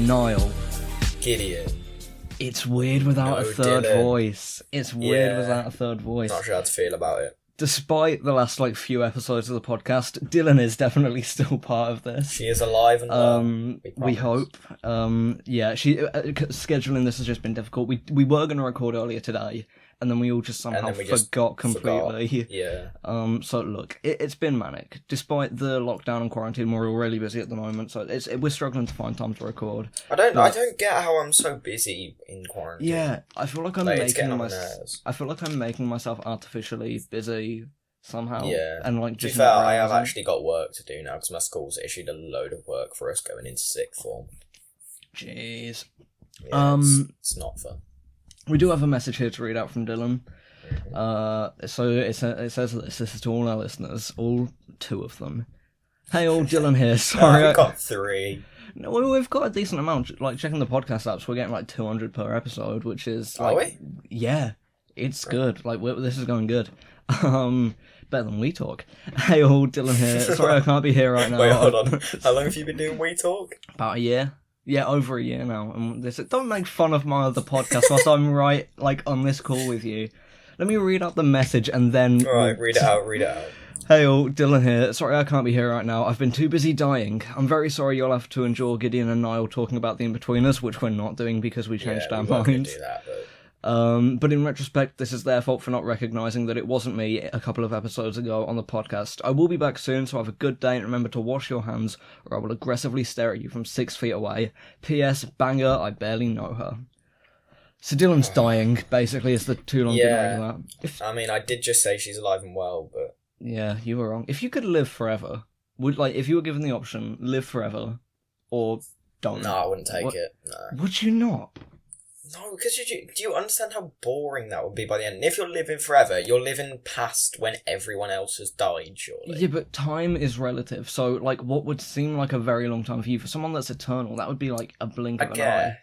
Niall. Gideon. It's weird without a third voice. It's weird without a third voice. Not sure how to feel about it. Despite the last few episodes of the podcast, Dylan is definitely still part of this. She is alive and well. We hope. Scheduling this has just been difficult. We were going to record earlier today, and then we all just somehow forgot completely. Yeah. So look, it's been manic. Despite the lockdown and quarantine, we're all really busy at the moment, so we're struggling to find time to record. I don't get how I'm so busy in quarantine. Yeah, I feel like I'm making myself artificially busy somehow. Yeah. And to be fair, I have actually got work to do now because my school's issued a load of work for us going into sixth form. Jeez. Yeah, it's not fun. We do have a message here to read out from Dylan. So it says this is to all our listeners, all 2 of them. Hey, all, Dylan here. Sorry, I've got 3. No, we've got a decent amount. Checking the podcast apps, we're getting 200 per episode, which is Are we? Yeah, it's good. This is going good. Better than We Talk. Hey, all, Dylan here. Sorry, I can't be here right now. Wait, hold on. How long have you been doing We Talk? About a year. Yeah, over a year now. And don't make fun of my other podcast whilst I'm on this call with you. Let me read out the message and then... Alright, read it out. Hey all, Dylan here. Sorry I can't be here right now. I've been too busy dying. I'm very sorry you'll have to endure Gideon and Niall talking about the In-Betweeners, which we're not doing because we changed our minds. Do that, but in retrospect, this is their fault for not recognising that it wasn't me a couple of episodes ago on the podcast. I will be back soon, so have a good day and remember to wash your hands, or I will aggressively stare at you from 6 feet away. P.S. Banger, I barely know her. So Dylan's dying, basically, is the too long that. I did just say she's alive and well, but... Yeah, you were wrong. If you could live forever, if you were given the option, live forever, or don't... No, I wouldn't take it, no. Would you not? No, because do you understand how boring that would be by the end? If you're living forever, you're living past when everyone else has died, surely. Yeah, but time is relative. So, what would seem like a very long time for you, for someone that's eternal, that would be a blink of an eye.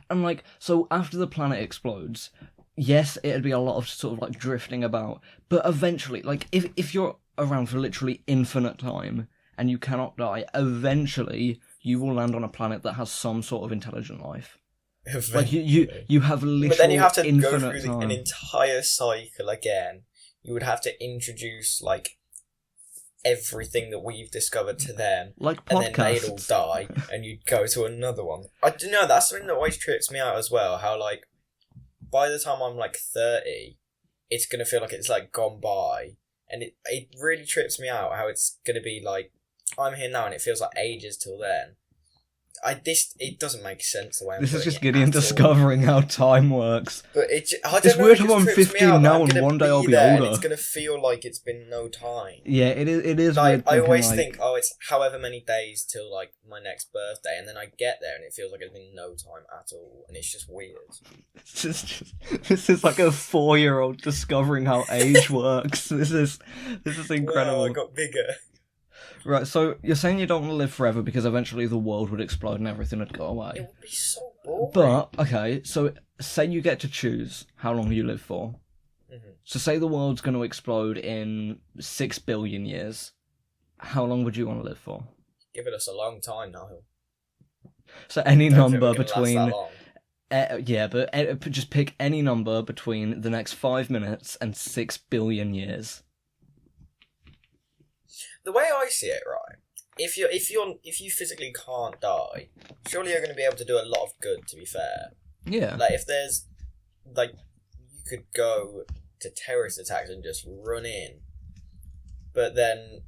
And, so after the planet explodes, yes, it'd be a lot of sort of, drifting about, but eventually, if you're around for literally infinite time, and you cannot die, eventually you will land on a planet that has some sort of intelligent life. You have literally but then you have to go through an entire cycle again. You would have to introduce everything that we've discovered to them, podcasts. And then they'd all die, and you'd go to another one. I don't know. That's something that always trips me out as well. How by the time I'm 30, it's gonna feel like it's gone by, and it really trips me out how it's gonna be I'm here now and it feels like ages till then. It doesn't make sense the way I'm This is just Gideon discovering how time works. But it's weird how I'm 15 now and one day I'll be older. It's going to feel like it's been no time. Yeah, it is weird. I always think, it's however many days till my next birthday, and then I get there and it feels like it's been no time at all, and it's just weird. This is like a 4-year-old discovering how age works. This is incredible. Well, I got bigger. Right, so you're saying you don't want to live forever because eventually the world would explode and everything would go away. It would be so boring. But, okay, so say you get to choose how long you live for. Mm-hmm. So say the world's going to explode in 6 billion years. How long would you want to live for? Give it us a long time, Niall. So any number between... just pick any number between the next 5 minutes and 6 billion years. The way I see it, right, if you physically can't die, surely you're going to be able to do a lot of good, to be fair. Yeah. If there's, you could go to terrorist attacks and just run in, but then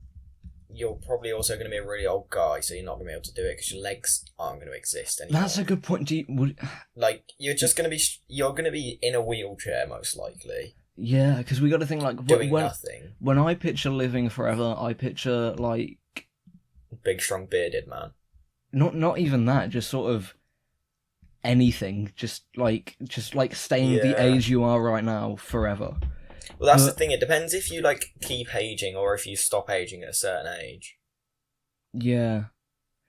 you're probably also going to be a really old guy, so you're not going to be able to do it because your legs aren't going to exist anymore. That's a good point. You're just going to be, you're going to be in a wheelchair, most likely. Yeah, because we got to think doing nothing. When I picture living forever, I picture big, strong, bearded man. Not even that. Just sort of anything. Just staying the age you are right now forever. Well, that's the thing. It depends if you keep aging or if you stop aging at a certain age. Yeah.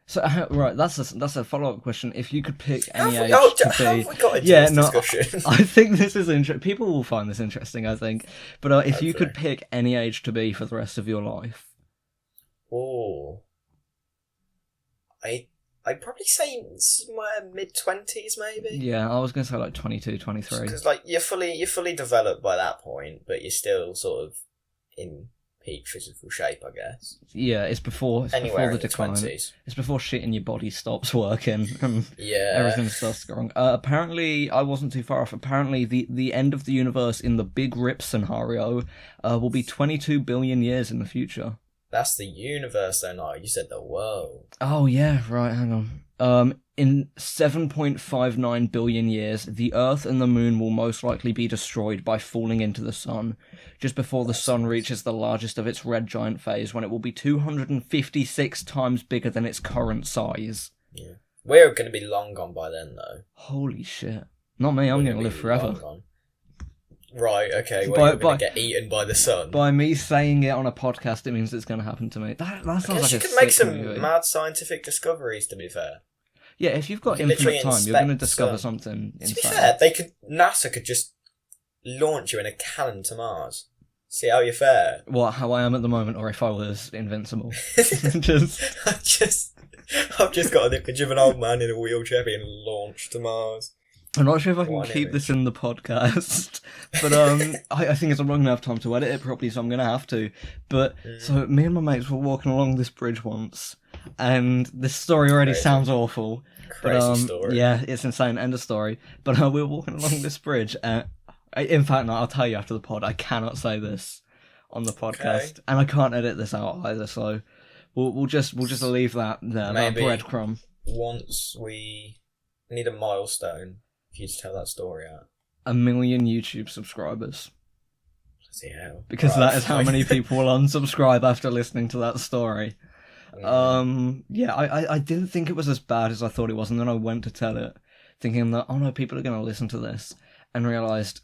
So right, that's a follow-up question. If you could pick any age to be, have we got into this discussion? I think this is interesting. People will find this interesting, I think. But if you could pick any age to be for the rest of your life, I'd probably say somewhere mid-20s, maybe. Yeah, I was going to say like 22, 23. Because like you're fully developed by that point, but you're still sort of in peak physical shape, I guess. Yeah, it's before the decline. 20s. It's before shit in your body stops working and Yeah. everything starts to go wrong. Apparently, I wasn't too far off. Apparently, the end of the universe in the Big Rip scenario will be 22 billion years in the future. That's the universe, though. No, you said the world. Oh yeah, right. Hang on. In 7.59 billion years, the Earth and the Moon will most likely be destroyed by falling into the Sun, just before the Sun reaches the largest of its red giant phase, when it will be 256 times bigger than its current size. Yeah, we're going to be long gone by then, though. Holy shit! Not me. I'm going to live forever. Right, okay, well, you're going to get eaten by the sun. By me saying it on a podcast, it means it's going to happen to me. That sounds like you a could make some movie. mad scientific discoveries, to be fair. Yeah, if you've got infinite time, you're going to discover something insane. To be fair, NASA could just launch you in a cannon to Mars. See how you fare. What, how I am at the moment, or if I was invincible? I've just got an image of an old man in a wheelchair being launched to Mars. I'm not sure if I can keep this in the podcast, but I think I'm not going to have time to edit it properly, so I'm going to have to. But so me and my mates were walking along this bridge once, and this story already sounds awful. Crazy story. Yeah, it's insane. End of story. But we were walking along this bridge. In fact, no, I'll tell you after the pod. I cannot say this on the podcast, and I can't edit this out either. So we'll just leave that there. Maybe that breadcrumb. Once we need a milestone. If you just tell that story out. 1 million YouTube subscribers. Bloody hell. Because that is how many people will unsubscribe after listening to that story. Yeah, I didn't think it was as bad as I thought it was, and then I went to tell it, thinking that, oh no, people are going to listen to this, and realised,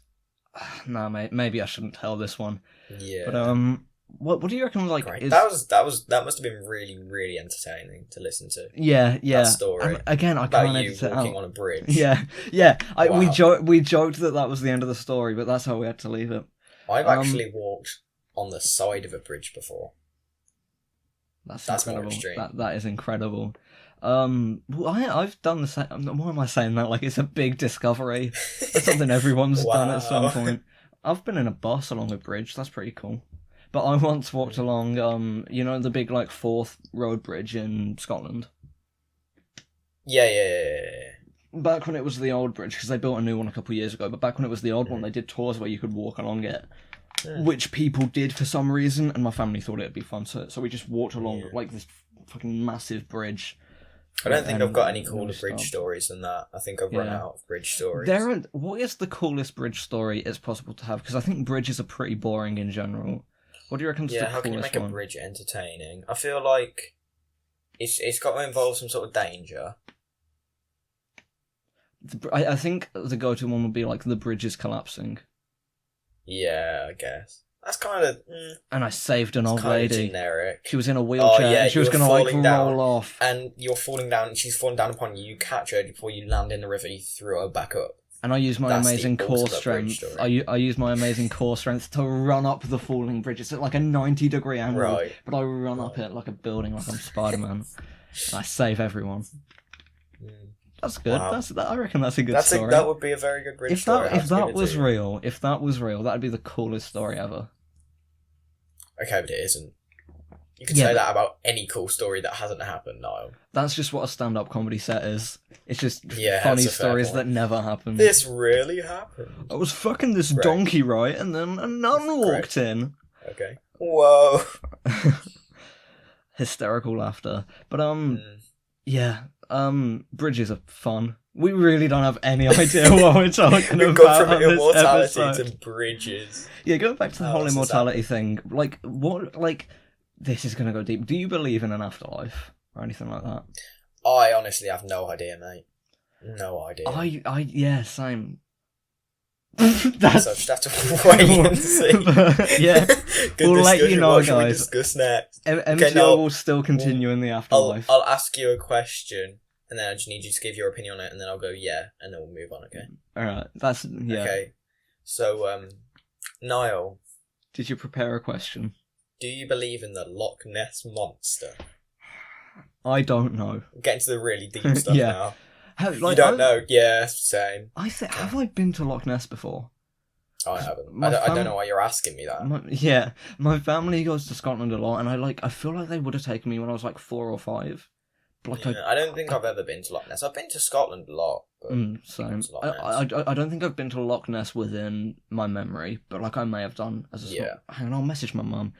nah mate, maybe I shouldn't tell this one. Yeah. But what do you reckon, like... That must have been really, really entertaining to listen to. Yeah. That story. Again, I can't edit it out. Walking on a bridge. Yeah. Wow. We joked that was the end of the story, but that's how we had to leave it. I've actually walked on the side of a bridge before. That's more incredible. extreme. That is incredible. Well, I've done the same... Why am I saying that? Like, it's a big discovery. That's something everyone's done at some point. I've been in a bus along a bridge. That's pretty cool. But I once walked along, the big, like, Forth Road Bridge in Scotland. Yeah. Back when it was the old bridge, because they built a new one a couple of years ago, but back when it was the old one, they did tours where you could walk along it, which people did for some reason, and my family thought it'd be fun, so we just walked along, like, this fucking massive bridge. I don't think I've got any cooler bridge stories than that. I think I've run out of bridge stories. What is the coolest bridge story it's possible to have? Because I think bridges are pretty boring in general. What do you reckon? Yeah, how can you make a bridge entertaining? I feel like it's got to involve some sort of danger. I think the go-to one would be like the bridge is collapsing. Yeah, I guess that's kind of. And I saved an old lady. Generic. She was in a wheelchair. And she was going to like roll off. And you're falling down. She's falling down upon you. You catch her before you land in the river. You throw her back up. And I use my amazing core strength. I use my amazing core strength to run up the falling bridge. It's at like a 90-degree angle, but I run up it like a building, like I'm Spider-Man. I save everyone. That's good. Wow. I reckon that's a good story. That would be a very good bridge story. If that was real, that'd be the coolest story ever. Okay, but it isn't. You can say that about any cool story that hasn't happened, Niall. That's just what a stand-up comedy set is. It's just funny stories that never happen. This really happened. I was fucking this donkey, right? And then a nun walked in. Okay. Whoa. Hysterical laughter. But, bridges are fun. We really don't have any idea what we're talking We've about. gone from on immortality this episode. to bridges. Yeah, going back to the whole immortality thing. Like, what, like... This is going to go deep. Do you believe in an afterlife or anything like that? I honestly have no idea, mate. No idea. Yeah, same. So I just have to wait and see. Yeah, we'll let you know, guys. We discuss next. MTO will still continue in the afterlife. I'll ask you a question, and then I just need you to give your opinion on it, and then I'll go yeah, and then we'll move on. Okay. All right. Okay. So, Niall, did you prepare a question? Do you believe in the Loch Ness Monster? I don't know. I'm getting to the really deep stuff now. You don't know? Yeah, same. Have I been to Loch Ness before? I haven't. I don't know why you're asking me that. My family goes to Scotland a lot, and I feel like they would have taken me when I was like 4 or 5. But like I don't think I've ever been to Loch Ness. I've been to Scotland a lot. Same. I don't think I've been to Loch Ness within my memory, but like I may have done as a small... Hang on, I'll message my mum.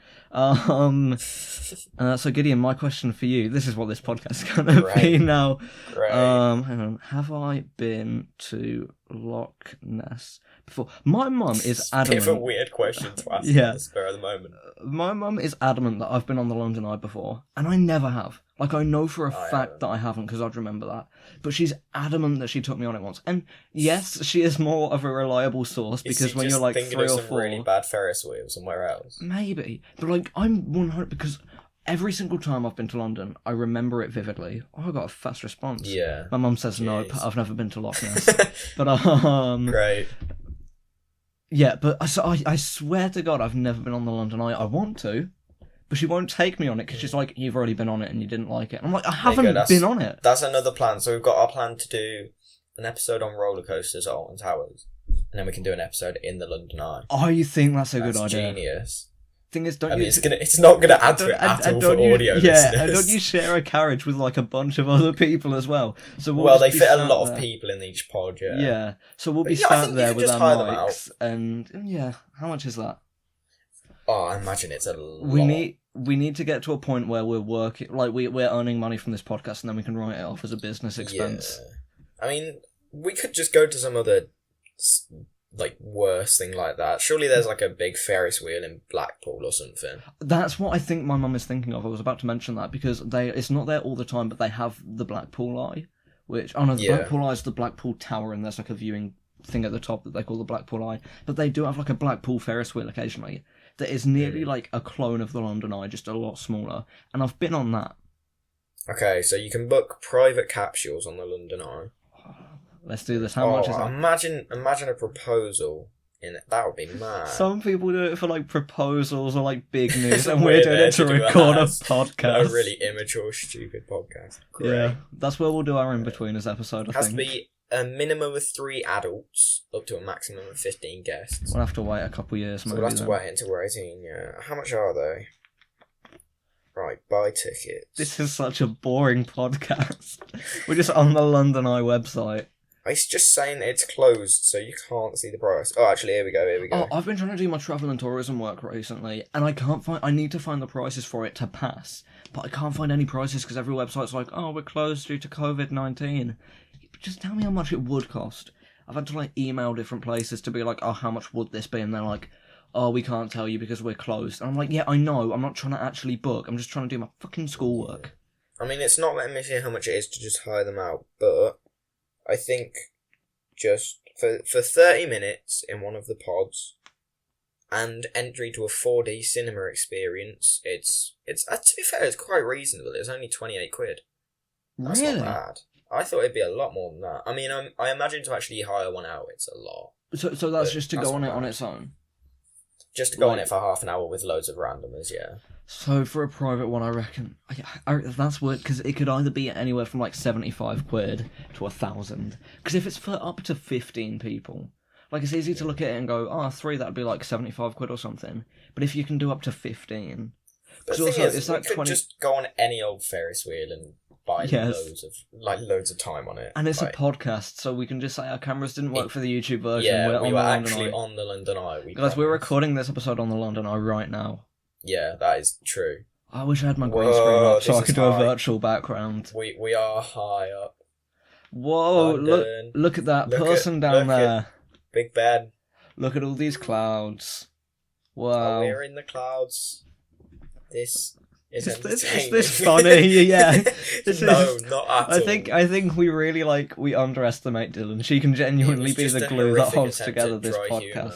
So Gideon, my question for you, this is what this podcast is going to be now. Great. Hang on, have I been to Loch Ness before? My mum is adamant... Bit of a weird question to ask at the spur of the moment. My mum is adamant that I've been on the London Eye before, and I never have. Like, I know for a fact that I haven't, because I'd remember that. But she's adamant that she took me on it once. And yes, she is more of a reliable source, because when you're like 3 or 4... Some really bad Ferris wheel somewhere else? Maybe. But like, I'm 100... Because every single time I've been to London, I remember it vividly. Oh, I got a fast response. Yeah. My mum says, nope, I've never been to Loch Ness. But, Great. Yeah, but I swear to God, I've never been on the London Eye. I want to. But she won't take me on it because she's like, you've already been on it and you didn't like it. I'm like, I haven't been on it. That's another plan. So we've got our plan to do an episode on roller coasters at Alton Towers. And then we can do an episode in the London Eye. Oh, you think that's a good idea? Genius. Thing is, it's not going to add to it at all for audio listeners. Yeah, and don't you share a carriage with like a bunch of other people as well? So they fit a lot of people in each pod, yeah. Yeah, so we'll be sat there with our mics. And how much is that? Oh, I imagine it's a lot. We need to get to a point where we're working, like we're earning money from this podcast, and then we can write it off as a business expense. Yeah. I mean, we could just go to some other like worse thing like that. Surely there's like a big Ferris wheel in Blackpool or something. That's what I think my mum is thinking of. I was about to mention that because it's not there all the time, but they have the Blackpool Eye, which Blackpool Eye is the Blackpool Tower, and there's like a viewing thing at the top that they call the Blackpool Eye. But they do have like a Blackpool Ferris wheel occasionally. That is nearly like a clone of the London Eye, just a lot smaller. And I've been on that. Okay, so you can book private capsules on the London Eye. Let's do this. How much is that? Imagine a proposal in it. That would be mad. Some people do it for like proposals or like big news, and we're doing it to record a podcast. A really immature, stupid podcast. Great. Yeah, that's where we'll do our in-betweeners episode, I think. Has to be a minimum of 3 adults, up to a maximum of 15 guests. We'll have to wait a couple years, maybe. So we'll have to wait until we're 18, yeah. How much are they? Right, buy tickets. This is such a boring podcast. We're just on the London Eye website. It's just saying it's closed, so you can't see the price. Oh, actually, here we go. Oh, I've been trying to do my travel and tourism work recently, and I need to find the prices for it to pass, but I can't find any prices because every website's like, oh, we're closed due to COVID-19. Just tell me how much it would cost. I've had to like email different places to be like, oh, how much would this be? And they're like, oh, we can't tell you because we're closed. And I'm like, yeah, I know. I'm not trying to actually book. I'm just trying to do my fucking schoolwork. I mean, it's not letting me see how much it is to just hire them out, but I think just for 30 minutes in one of the pods and entry to a 4D cinema experience, it's to be fair, it's quite reasonable. It's only 28 quid. That's really? Not bad. I thought it'd be a lot more than that. I mean, I imagine to actually hire one out, it's a lot. So that's just to go on it on its own? Just to go on it for half an hour with loads of randomers, yeah. So for a private one, I reckon that's weird because it could either be anywhere from like 75 quid to 1,000. Because if it's for up to 15 people, like it's easy to look at it and go, oh, 3, that'd be like 75 quid or something. But if you can do up to 15, but the thing is, we could just go on any old Ferris wheel and buy loads of time on it. And it's a podcast, so we can just say our cameras didn't work for the YouTube version. Yeah, we were actually on the London Eye. Guys, we're recording this episode on the London Eye right now. Yeah, that is true. I wish I had my green screen up so I could do a virtual background. We are high up. Whoa, look at that person down there. Big Ben. Look at all these clouds. Wow. Oh, we're in the clouds. Is this funny? Yeah. No, not at all. I think we really we underestimate Dylan. She can genuinely be the glue that holds together this podcast. Humor.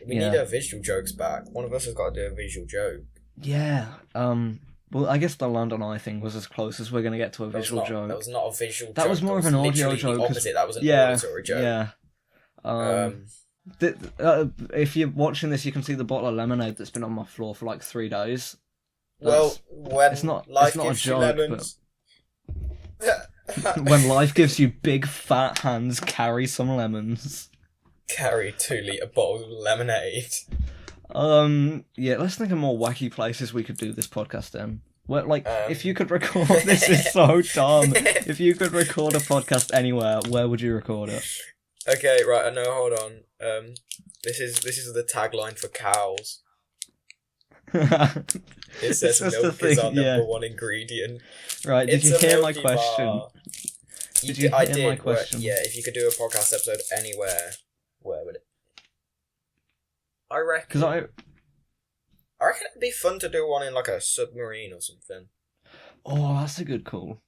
We need our visual jokes back. One of us has got to do a visual joke. Yeah. Well, I guess the London Eye thing was as close as we're going to get to a visual joke. That was not a visual joke. That was more of an audio joke. The opposite. That was an auditory joke. Yeah. If you're watching this, you can see the bottle of lemonade that's been on my floor for like 3 days. Well, when it's not life a gives you joke, lemons. when life gives you big fat hands, carry some lemons. Carry 2-litre bottle of lemonade. Yeah, let's think of more wacky places we could do this podcast in. Where, like, if you could record, this is so dumb. If you could record a podcast anywhere, where would you record it? Okay, right. I know. Hold on. This is the tagline for cows. It says milk is our number one ingredient. Right? Did you hear my question? I did. My question? Yeah. If you could do a podcast episode anywhere, where would it? I reckon. Because I reckon it'd be fun to do one in like a submarine or something. Oh, that's a good call.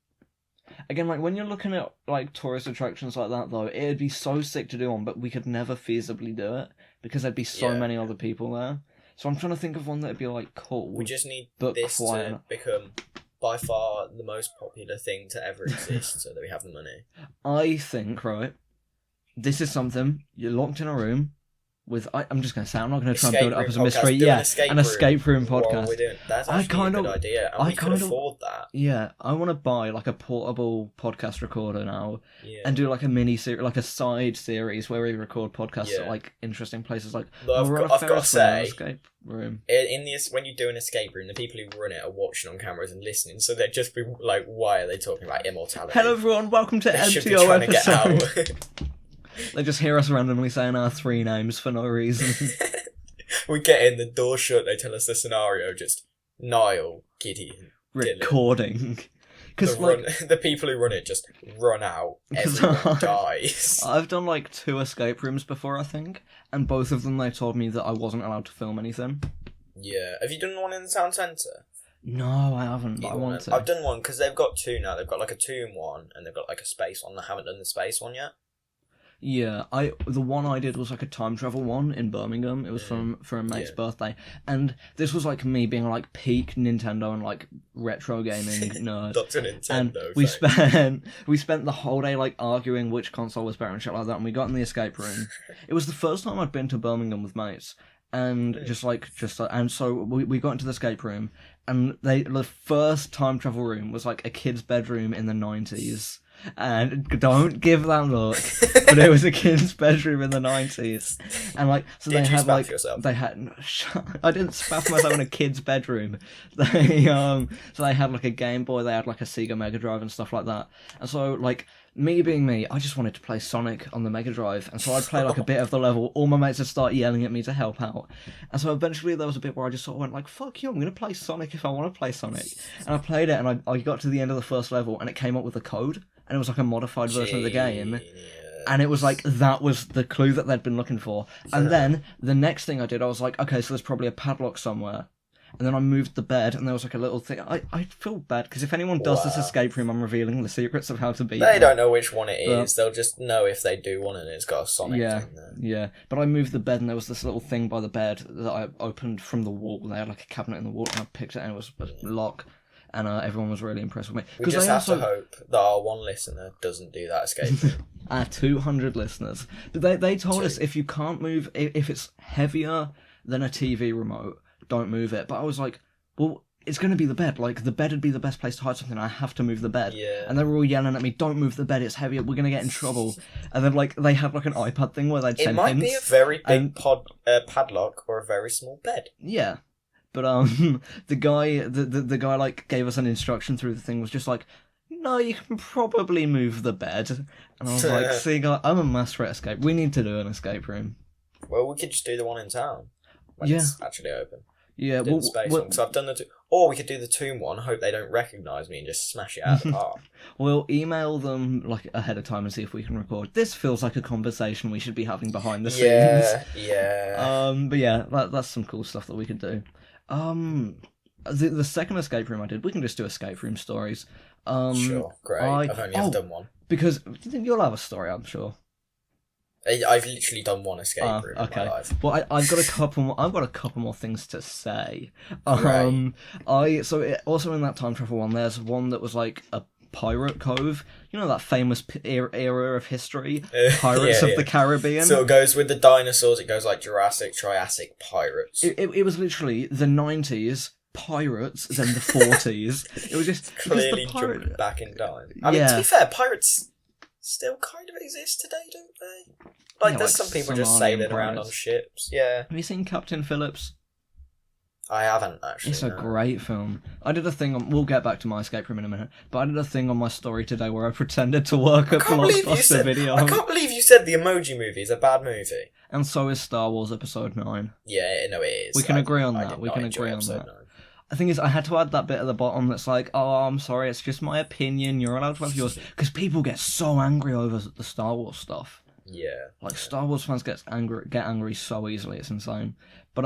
Again, like when you're looking at like tourist attractions like that, though, it'd be so sick to do one, but we could never feasibly do it because there'd be so many other people there. So I'm trying to think of one that'd be like cool. We just need this to become by far the most popular thing to ever exist, so that we have the money. I think, right, this is something you're locked in a room. I'm just going to say, I'm not going to try and build it up as a mystery. Yeah, an escape room podcast. That's actually a good idea, and we can afford that. Yeah, I want to buy like a portable podcast recorder now, and do like a mini series, like a side series where we record podcasts at like interesting places. Like, I've got to say, escape room. When you do an escape room, the people who run it are watching on cameras and listening, so they'd just be like, "Why are they talking about immortality?" Hello, everyone. Welcome to MTO episode. They just hear us randomly saying our 3 names for no reason. We get in, the door shut, they tell us the scenario, just Niall, Gideon, recording. Because the people who run it just run out, everyone dies. I've done like 2 escape rooms before, I think, and both of them they told me that I wasn't allowed to film anything. Yeah. Have you done one in the town centre? No, I haven't, but I want to. I've done one, because they've got 2 now. They've got like a tomb one, and they've got like a space one. I haven't done the space one yet. Yeah, the one I did was like a time travel one in Birmingham. It was for a mate's birthday, and this was like me being like peak Nintendo and like retro gaming nerd. Dr. Nintendo. And we spent the whole day like arguing which console was better and shit like that. And we got in the escape room. It was the first time I'd been to Birmingham with mates, and and so we got into the escape room, and the first time travel room was like a kid's bedroom in the 90s. And don't give that look, but it was a kid's bedroom in the 90s, and like so Did they you had like yourself? They had I didn't spaff myself in a kid's bedroom. They so they had like a Game Boy, they had like a Sega Mega Drive and stuff like that, and so like me being me, I just wanted to play Sonic on the Mega Drive, and so I'd play like a bit of the level. All my mates would start yelling at me to help out, and so eventually there was a bit where I just sort of went like, "Fuck you! I'm gonna play Sonic if I want to play Sonic." And I played it, and I got to the end of the first level, and it came up with a code, and it was like a modified version of the game, and it was like that was the clue that they'd been looking for. And then the next thing I did, I was like, okay, so there's probably a padlock somewhere. And then I moved the bed, and there was like a little thing. I feel bad, because if anyone does this escape room, I'm revealing the secrets of how to beat They don't know which one it is. They'll just know if they do one and it's got a Sonic thing there. Yeah. But I moved the bed, and there was this little thing by the bed that I opened from the wall. They had like a cabinet in the wall, and I picked it, and it was a lock. And everyone was really impressed with me. We just have to hope that our one listener doesn't do that escape room. Our 200 listeners. But they told us if you can't move, if it's heavier than a TV remote, don't move it. But I was like, well, it's going to be the bed. Like, the bed would be the best place to hide something. I have to move the bed. Yeah. And they were all yelling at me, don't move the bed, it's heavier, we're going to get in trouble. And then, like, they had, like, an iPad thing where they'd send hints. It might be a very big padlock or a very small bed. Yeah. But, the guy, like, gave us an instruction through the thing, was just like, no, you can probably move the bed. And I was like, see, guy, I'm a master at escape. We need to do an escape room. Well, we could just do the one in town. When it's actually open. Yeah, well, space one. So I've done the two. Or we could do the tomb one, hope they don't recognise me and just smash it out of the park. We'll email them like ahead of time and see if we can record. This feels like a conversation we should be having behind the scenes. Yeah. But yeah, that's some cool stuff that we could do. The second escape room I did, we can just do escape room stories. Sure, great. I've only ever done one. Because you'll have a story, I'm sure. I've literally done one escape room in my life. Well, I've got a couple more things to say. Right. Also in that time travel one, there's one that was like a pirate cove. You know that famous era of history, Pirates of the Caribbean. So it goes with the dinosaurs. It goes like Jurassic, Triassic, pirates. It was literally the 90s. pirates than the 40s. It was just clearly jumping back in time. I mean, to be fair, pirates still kind of exist today, don't they? Like, there's some people just sailing around on ships. Yeah. Have you seen Captain Phillips? I haven't, actually. It's a great film. I did a thing on... We'll get back to my escape room in a minute. But I did a thing on my story today where I pretended to work at Blockbuster Video. I can't believe you said the Emoji Movie is a bad movie. And so is Star Wars Episode 9. Yeah, no, it is. We can agree on that. We can agree on that. 9. The thing is, I had to add that bit at the bottom that's like, oh, I'm sorry, it's just my opinion. You're allowed to have yours. Because people get so angry over the Star Wars stuff. Yeah. Like, Star Wars fans get angry so easily. It's insane. But,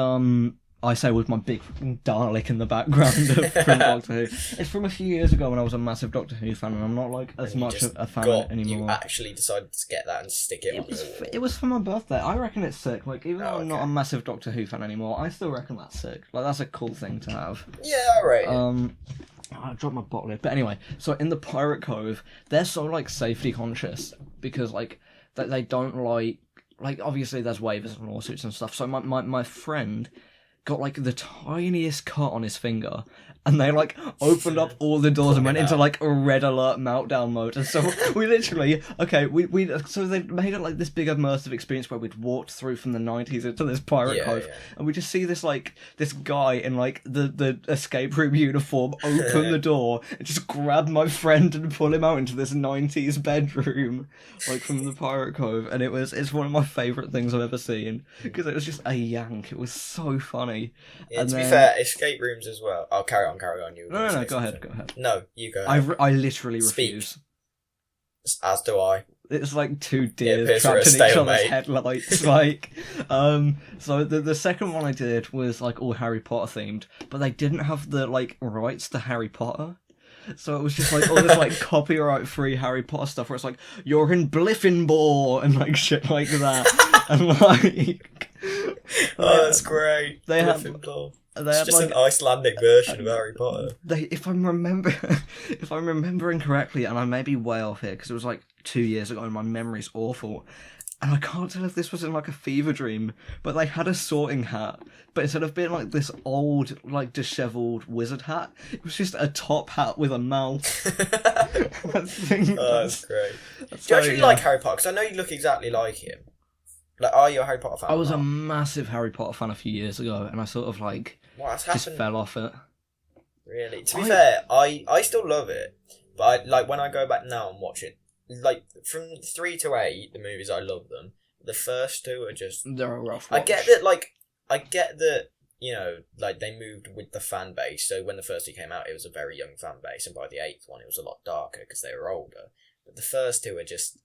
I say with my big Dalek in the background of from Doctor Who. It's from a few years ago when I was a massive Doctor Who fan, and I'm not like as much a fan anymore. You actually decided to get that and stick it on your wall. It was for my birthday. I reckon it's sick. Like, even though I'm not a massive Doctor Who fan anymore, I still reckon that's sick. Like, that's a cool thing to have. Yeah, alright. I dropped my bottle here. But anyway, so in the Pirate Cove, they're so, like, safety conscious because, like, they don't like, obviously there's waivers and lawsuits and stuff. So my friend got like the tiniest cut on his finger, and they like opened up all the doors and went into like a red alert meltdown mode. And so we literally, so they made it like this big immersive experience where we'd walked through from the 90s into this pirate cove, and we just see this guy in like the escape room uniform open the door and just grab my friend and pull him out into this 90s bedroom, like from the pirate cove. And it's one of my favourite things I've ever seen because it was just a yank. It was so funny. Yeah, to be fair, escape rooms as well. I'll carry on. You no, go ahead. No, you go ahead. I literally refuse. As do I. It's like two deers trapped in each other's headlights. Like, so the second one I did was like all Harry Potter themed, but they didn't have the like rights to Harry Potter. So it was just like all this like copyright free Harry Potter stuff where it's like, you're in Bliffenball and like shit like that. And like, oh, that's great. They have it's just like an Icelandic version of Harry Potter. If I'm remembering correctly, and I may be way off here because it was like 2 years ago and my memory's awful, and I can't tell if this was in like a fever dream, but they had a sorting hat, but instead of being like this old, like dishevelled wizard hat, it was just a top hat with a mouth. That's great. Do you actually like Harry Potter? Because I know you look exactly like him. Like, are you a Harry Potter fan? I was a massive Harry Potter fan a few years ago, and I sort of like just fell off it. Really? To be fair, I still love it, but when I go back now and watch it, like from 3 to 8, the movies I love them. The first 2 are just they're a rough watch. I get that. You know, like they moved with the fan base. So when the first 2 came out, it was a very young fan base, and by the 8th one, it was a lot darker because they were older. But the first 2 are just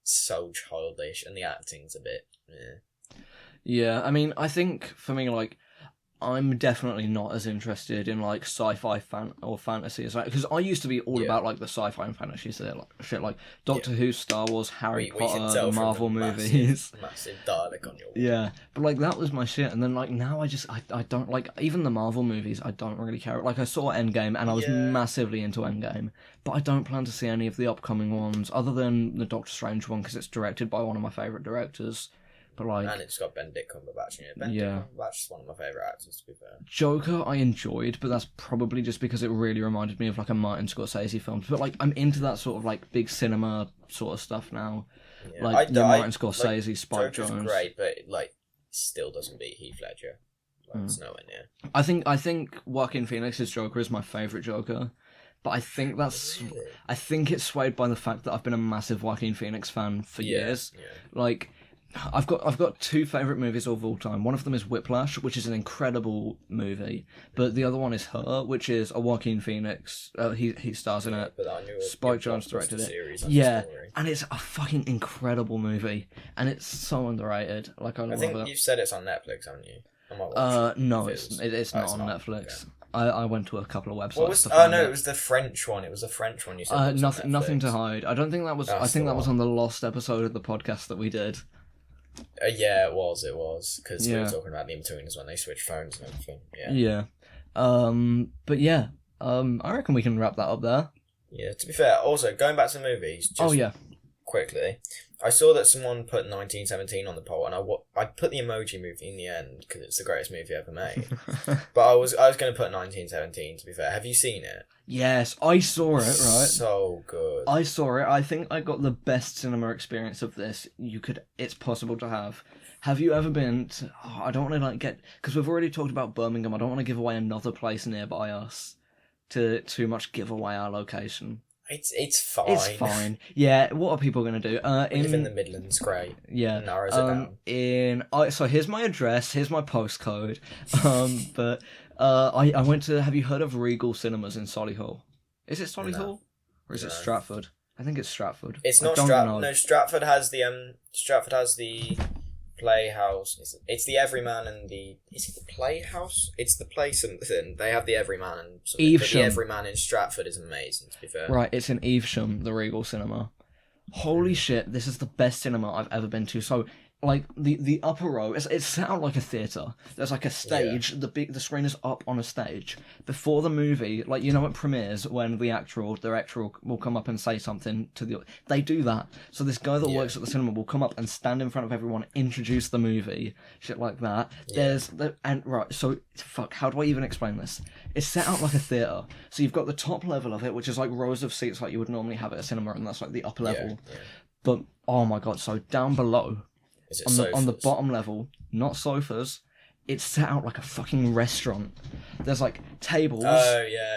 so childish, and the acting's a bit. Yeah, I mean, I think for me, like, I'm definitely not as interested in like sci-fi or fantasy as because I used to be all about like the sci-fi and fantasy shit, like Doctor Who, Star Wars, Harry Potter, the Marvel movies. Massive Dalek on your wall. Yeah, but like that was my shit, and then like now I don't like even the Marvel movies. I don't really care. Like I saw Endgame and I was massively into Endgame, but I don't plan to see any of the upcoming ones other than the Doctor Strange one because it's directed by one of my favourite directors. But like, and it's got Benedict Cumberbatch in it. Cumberbatch is one of my favourite actors, to be fair. Joker I enjoyed, but that's probably just because it really reminded me of like a Martin Scorsese film. But like, I'm into that sort of like big cinema sort of stuff now. Yeah. Like Martin Scorsese, like, Spike Joker's Jonze. Great, but like still doesn't beat Heath Ledger. Like, it's nowhere near. I think Joaquin Phoenix's Joker is my favourite Joker. But I think I think it's swayed by the fact that I've been a massive Joaquin Phoenix fan for years. Yeah. Like, I've got 2 favourite movies of all time. One of them is Whiplash, which is an incredible movie, but the other one is Her, which is a Joaquin Phoenix. He stars in it. Spike Jonze directed it. And it's a fucking incredible movie, and it's so underrated. Like I think you've said it's on Netflix, haven't you? No, it's not on Netflix. Okay. I went to a couple of websites. It was the French one. It was the French one you said. Nothing to hide. I don't think that was. I think that was on the lost episode of the podcast that we did. Yeah, it was, because we were talking about the in-betweeners when they switched phones and everything. Yeah. But yeah, I reckon we can wrap that up there. Yeah, to be fair, also, going back to the movies, quickly, I saw that someone put 1917 on the poll, and I put the Emoji Movie in the end because it's the greatest movie ever made. But I was going to put 1917. To be fair, have you seen it? Yes, I saw it. Right, so good. I saw it. I think I got the best cinema experience of this it's possible to have. Have you ever been to, I don't want to get, because we've already talked about Birmingham, I don't want to give away another place nearby us to too much give away our location. It's fine. It's fine. Yeah, what are people going to do? We live in the Midlands, great. Yeah. Narrows it down. So here's my address, here's my postcode. But I went to, have you heard of Regal Cinemas in Solihull? Is it Solihull? Or is it Stratford? I think it's Stratford. It's not Stratford. No, Stratford has the Playhouse. It's the Everyman and the... Is it the Playhouse? It's the Play something. They have the Everyman and something. Evesham. But the Everyman in Stratford is amazing, to be fair. Right, it's in Evesham, the Regal Cinema. Holy shit, this is the best cinema I've ever been to. So, like, the upper row, it's set out like a theatre. There's like a stage, the screen is up on a stage. Before the movie, like, you know at premieres, when the actor or director will come up and say something to the... They do that. So this guy that works at the cinema will come up and stand in front of everyone, introduce the movie, shit like that. Yeah. How do I even explain this? It's set out like a theatre. So you've got the top level of it, which is like rows of seats like you would normally have at a cinema, and that's like the upper level. Yeah. But, oh my god, so down below... On the bottom level, not sofas, it's set out like a fucking restaurant. There's like tables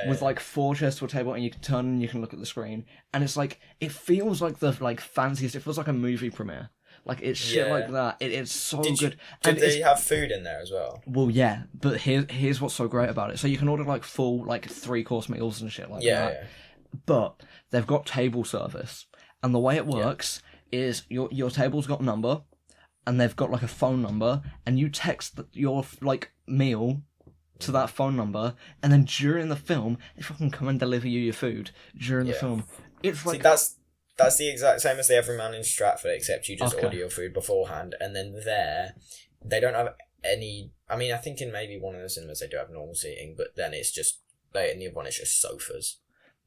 with like 4 chairs to a table, and you can turn and you can look at the screen, and it's like, it feels like the like fanciest. It feels like a movie premiere. Like it's shit like that. It's so good. Did they have food in there as well? Well, yeah, but here's what's so great about it. So you can order like full like 3-course meals and shit like that. Yeah. But they've got table service, and the way it works is your table's got a number. And they've got like a phone number, and you text your like meal to that phone number, and then during the film, they fucking come and deliver you your food during the film. It's like that's the exact same as the Everyman in Stratford, except you just order your food beforehand, and then they don't have any. I mean, I think in maybe one of the cinemas they do have normal seating, but then it's just in the other one it's just sofas.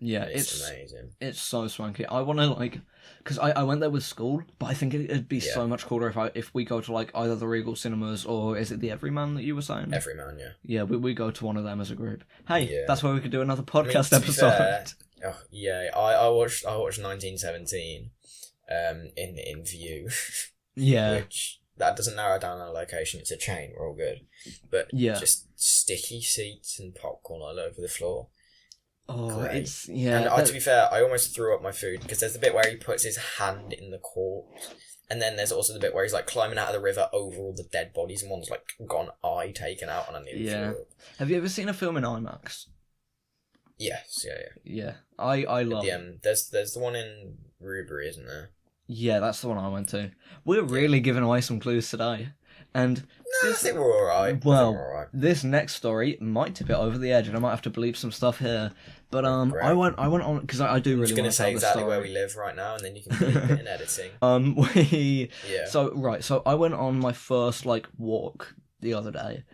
Yeah, it's amazing. It's so swanky. I want to because I went there with school, but I think it'd be so much cooler if we go to like either the Regal Cinemas or is it the Everyman that you were saying? Everyman, yeah. Yeah, we go to one of them as a group. Hey, that's where we could do another podcast episode. I watched 1917, in View. Yeah. Which that doesn't narrow down our location. It's a chain. We're all good, but just sticky seats and popcorn all over the floor. Oh, great. And to be fair, I almost threw up my food because there's the bit where he puts his hand in the corpse, and then there's also the bit where he's like climbing out of the river over all the dead bodies, and one's like got an eye taken out, and I nearly threw up. Have you ever seen a film in IMAX? Yes, yeah. I love. There's the one in Rubery, isn't there? Yeah, that's the one I went to. We're really giving away some clues today. And I think we're alright. Well, this next story might tip it over the edge, and I might have to bleep some stuff here. But I went on because I do really want to tell the story. I'm just going to say exactly where we live right now, and then you can bleep it in editing. So I went on my first walk the other day,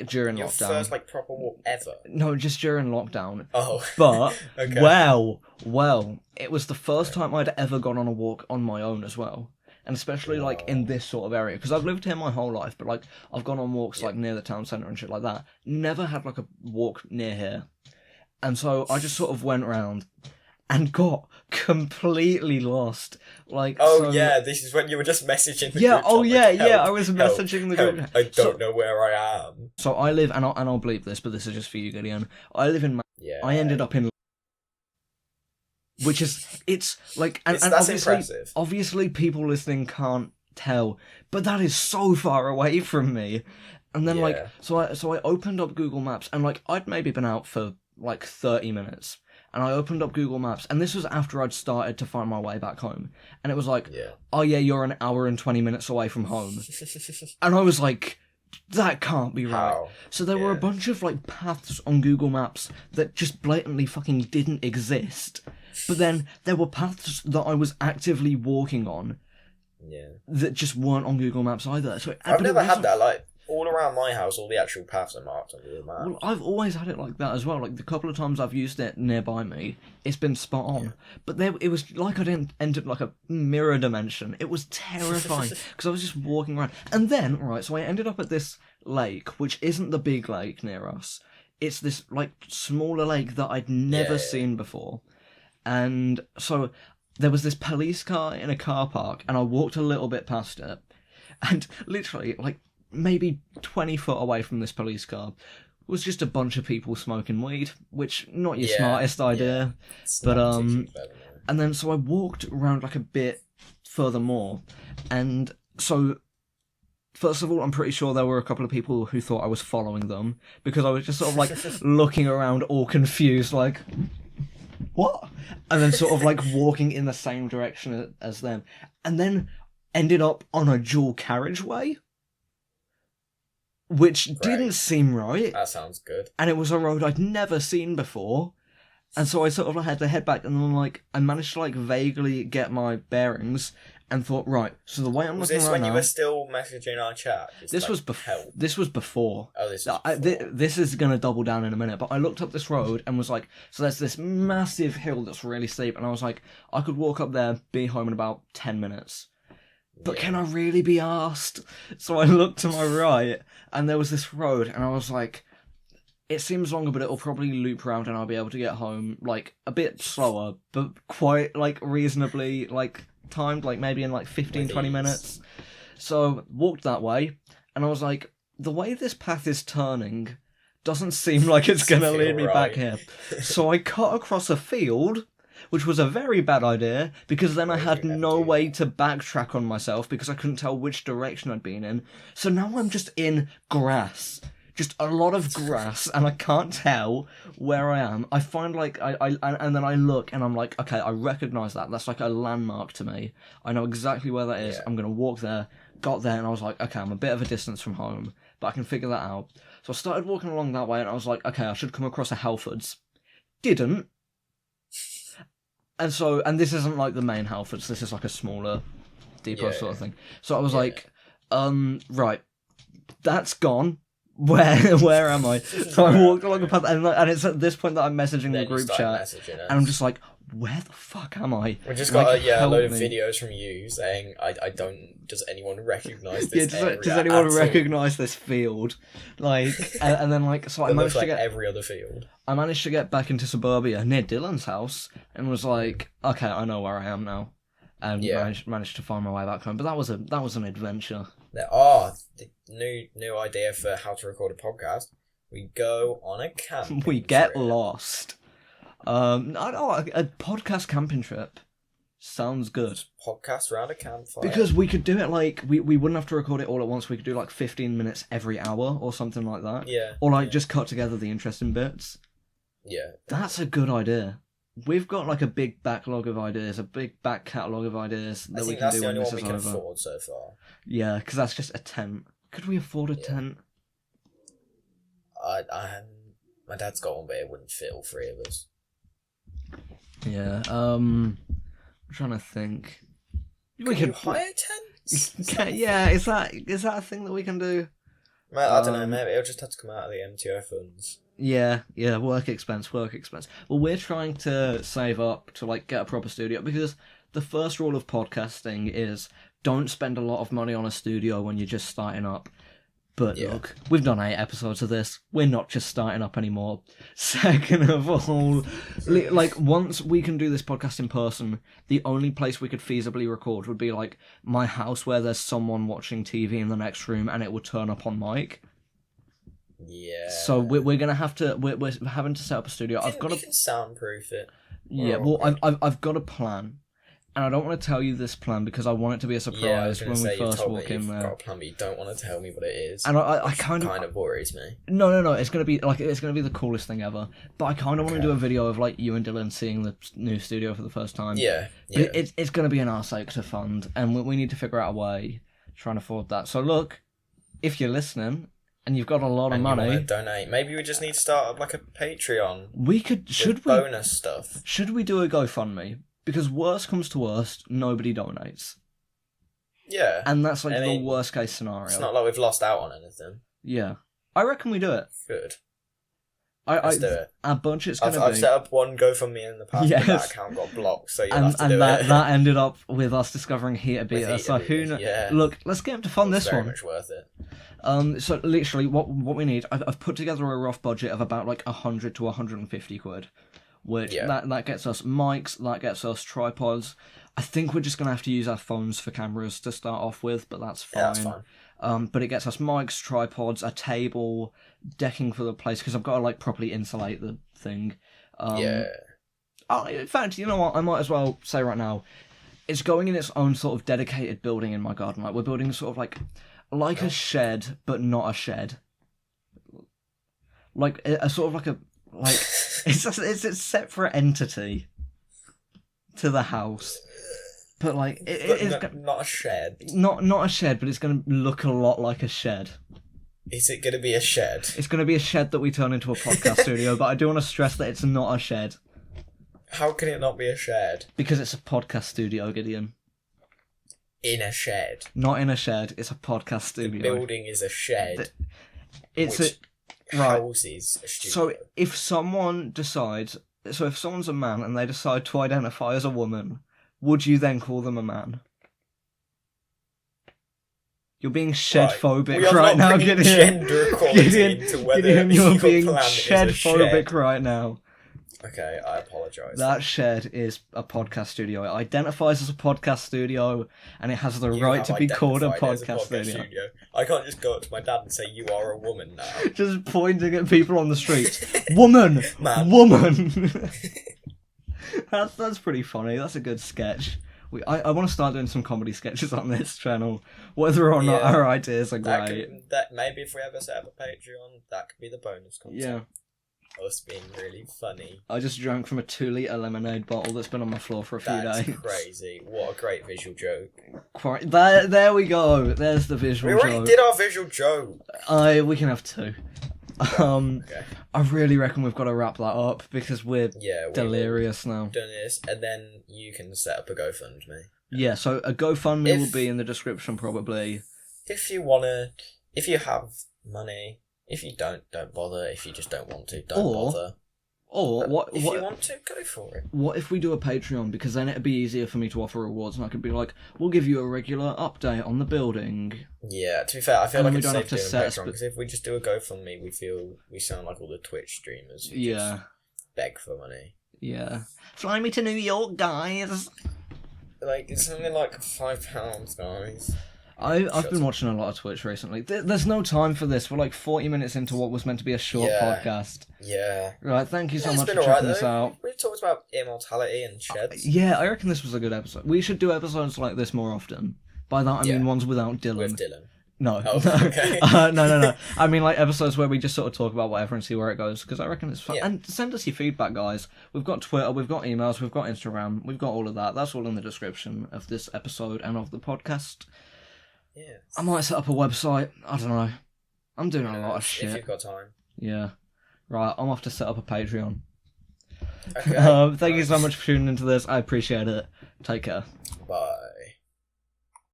during Your lockdown. Your first proper walk ever? No, just during lockdown. Oh, but okay. Well, it was the first time I'd ever gone on a walk on my own as well. And especially in this sort of area, because I've lived here my whole life, but I've gone on walks near the town centre and shit like that. Never had a walk near here, and so I just sort of went around and got completely lost. This is when you were just messaging the group. I was messaging the group. I don't know where I am. So I live, and I'll bleep this, but this is just for you, Gideon. I live in. I ended up in. Which is, it's that's impressive. Obviously, people listening can't tell, but that is so far away from me. And then so I opened up Google Maps, and I'd maybe been out for 30 minutes, and I opened up Google Maps, and this was after I'd started to find my way back home, and it was you're an hour and 20 minutes away from home, and I was like, that can't be right. How? So there were a bunch of paths on Google Maps that just blatantly fucking didn't exist. But then there were paths that I was actively walking on that just weren't on Google Maps either. So I've never had that. All around around my house, all the actual paths are marked on the map. Well, I've always had it like that as well. Like, the couple of times I've used it nearby me, it's been spot on. Yeah. But it was like I didn't enter like a mirror dimension. It was terrifying because I was just walking around. And then, right, so I ended up at this lake, which isn't the big lake near us. It's this, like, smaller lake that I'd never seen before. And so there was this police car in a car park, and I walked a little bit past it. And literally, like, maybe 20 foot away from this police car was just a bunch of people smoking weed, which, not your smartest idea. But, and then so I walked around, like, a bit furthermore. And so, first of all, I'm pretty sure there were a couple of people who thought I was following them, because I was just sort of, like, looking around all confused, like, what? And then sort of, like, walking in the same direction as them. And then ended up on a dual carriageway, which didn't seem right. That sounds good. And it was a road I'd never seen before. And so I sort of had to head back, and then, like, I managed to, like, vaguely get my bearings, and thought, right, so the way I'm looking right now... Was this when you were still messaging our chat? This was before. Oh, this was before. This is going to double down in a minute, but I looked up this road and was like, so there's this massive hill that's really steep, and I was like, I could walk up there, be home in about 10 minutes. But can I really be arsed? So I looked to my right, and there was this road, and I was like, it seems longer, but it'll probably loop around, and I'll be able to get home, like, a bit slower, but quite, like, reasonably, like, timed, like, maybe in, like, 20 minutes. So, walked that way, and I was like, the way this path is turning doesn't seem like it's going to lead me back here. So I cut across a field, which was a very bad idea, because then I had no way to backtrack on myself, because I couldn't tell which direction I'd been in. So now I'm just in grass. Just a lot of grass, and I can't tell where I am. I find, like, and then I look, and I'm like, okay, I recognise that. That's like a landmark to me. I know exactly where that is. I'm going to walk there. Got there, and I was like, okay, I'm a bit of a distance from home, but I can figure that out. So I started walking along that way, and I was like, okay, I should come across a Halfords. Didn't. And this isn't like the main Halfords. This is like a smaller depot sort of thing. So I was like, right, that's gone. Where am I? So I walked along the path, and it's at this point that I'm messaging the group chat, and I'm just like, where the fuck am I? We just got a load of videos from you saying, does anyone recognise this area? Does anyone recognise this field? Like, and then, like, so I managed to get every other field. I managed to get back into suburbia near Dylan's house, and was like, okay, I know where I am now, and managed to find my way back home. But that was an adventure. The new idea for how to record a podcast. We go on a camping We get lost. I don't know, a podcast camping trip sounds good. Podcast around a campfire. Because we could do it like, we wouldn't have to record it all at once. We could do like 15 minutes every hour or something like that. Yeah. Or like just cut together the interesting bits. Yeah. That's a good idea. We've got like a big backlog of ideas, a big back catalogue of ideas that we can do when this is over. I think that's the only one we can afford so far. Yeah, because that's just a tent. Could we afford a tent? My dad's got one, but it wouldn't fit all three of us. Yeah, I'm trying to think. We could hire tents? Yeah, is that a thing that we can do? Mate, I don't know, maybe it'll just have to come out of the MTO funds. Yeah, work expense. Well, we're trying to save up to, like, get a proper studio, because the first rule of podcasting is don't spend a lot of money on a studio when you're just starting up. But look, we've done 8 episodes of this. We're not just starting up anymore. Second of all, like, once we can do this podcast in person, the only place we could feasibly record would be, like, my house where there's someone watching TV in the next room and it would turn up on mic. Yeah. So we're gonna have to. We're having to set up a studio. We can soundproof it. Yeah. Well, I've got a plan, and I don't want to tell you this plan because I want it to be a surprise when we first walk in there. Got a plan, but you don't want to tell me what it is. And I kind of worries me. No. It's gonna be the coolest thing ever. But I kind of want to do a video of, like, you and Dylan seeing the new studio for the first time. Yeah. But it's gonna be an arse ache to fund, and we need to figure out a way to try and afford that. So look, if you're listening and you've got a lot of money, you want to donate. Maybe we just need to start up, like, a Patreon. Bonus stuff. Should we do a GoFundMe? Because worst comes to worst, nobody donates. Yeah. And that's, like, the worst case scenario. It's not like we've lost out on anything. Yeah. I reckon we do it. Good. Let's do it. Our budget's going to be... I've set up one GoFundMe in the past, but that account got blocked, so you'll have to do it. That ended up with us discovering Heater Beater, so who knows? Yeah. Look, let's get him to fund this one. Very much worth it. So literally, what we need, I've put together a rough budget of about like 100 to 150 quid, which that gets us mics, that gets us tripods. I think we're just going to have to use our phones for cameras to start off with, but that's fine. Yeah, that's fine. But it gets us mics, tripods, a table, decking for the place, because I've got to like properly insulate the thing. In fact, you know what? I might as well say right now, it's going in its own sort of dedicated building in my garden. Like we're building sort of like a shed, but not a shed. Like a sort of like it's a separate entity to the house. But like not a shed. Not a shed, but it's going to look a lot like a shed. Is it going to be a shed? It's going to be a shed that we turn into a podcast studio, but I do want to stress that it's not a shed. How can it not be a shed? Because it's a podcast studio, Gideon. In a shed? Not in a shed, it's a podcast studio. The building is a shed. Houses a studio. So if someone's a man and they decide to identify as a woman, would you then call them a man? You're being shed-phobic right now, Gideon. Gender equality into whether Gideon, you're being shed-phobic right now. Okay, I apologise. That shed is a podcast studio. It identifies as a podcast studio, and it has the right to be called a podcast studio. I can't just go up to my dad and say, you are a woman now. Just pointing at people on the street. Woman! Man. Woman! That's pretty funny. That's a good sketch. I want to start doing some comedy sketches on this channel, whether or not our ideas are great. Maybe if we ever set up a Patreon, that could be the bonus content. Yeah. Us being really funny. I just drank from a 2-litre lemonade bottle that's been on my floor for a few days. That's crazy. What a great visual joke. There we go. There's the visual joke. We already did our visual joke. We can have two. Okay. I really reckon we've got to wrap that up because we're delirious now. Done this, and then you can set up a GoFundMe. Yeah, so a GoFundMe will be in the description probably. If you have money. If you don't bother. If you just don't want to, don't bother. Or if you want to, go for it. What if we do a Patreon? Because then it'd be easier for me to offer rewards, and I could be like, "We'll give you a regular update on the building." Yeah, to be fair, I feel like it's safe doing Patreon because if we just do a GoFundMe, we sound like all the Twitch streamers. Who just beg for money. Yeah, fly me to New York, guys. Like it's only like £5, guys. I've been watching a lot of Twitch recently. There's no time for this. We're like 40 minutes into what was meant to be a short podcast. Yeah. Right, thank you so much for checking this out. We've talked about immortality and sheds. Yeah, I reckon this was a good episode. We should do episodes like this more often. By that I mean ones without Dylan. With Dylan. No. Oh, okay. No. I mean like episodes where we just sort of talk about whatever and see where it goes, because I reckon it's fun. Yeah. And send us your feedback, guys. We've got Twitter, we've got emails, we've got Instagram, we've got all of that. That's all in the description of this episode and of the podcast. Yeah. I might set up a website. I don't know. I'm doing a lot of shit. If you've got time. Yeah. Right, I'm off to set up a Patreon. Okay. Thank you so much for tuning into this. I appreciate it. Take care.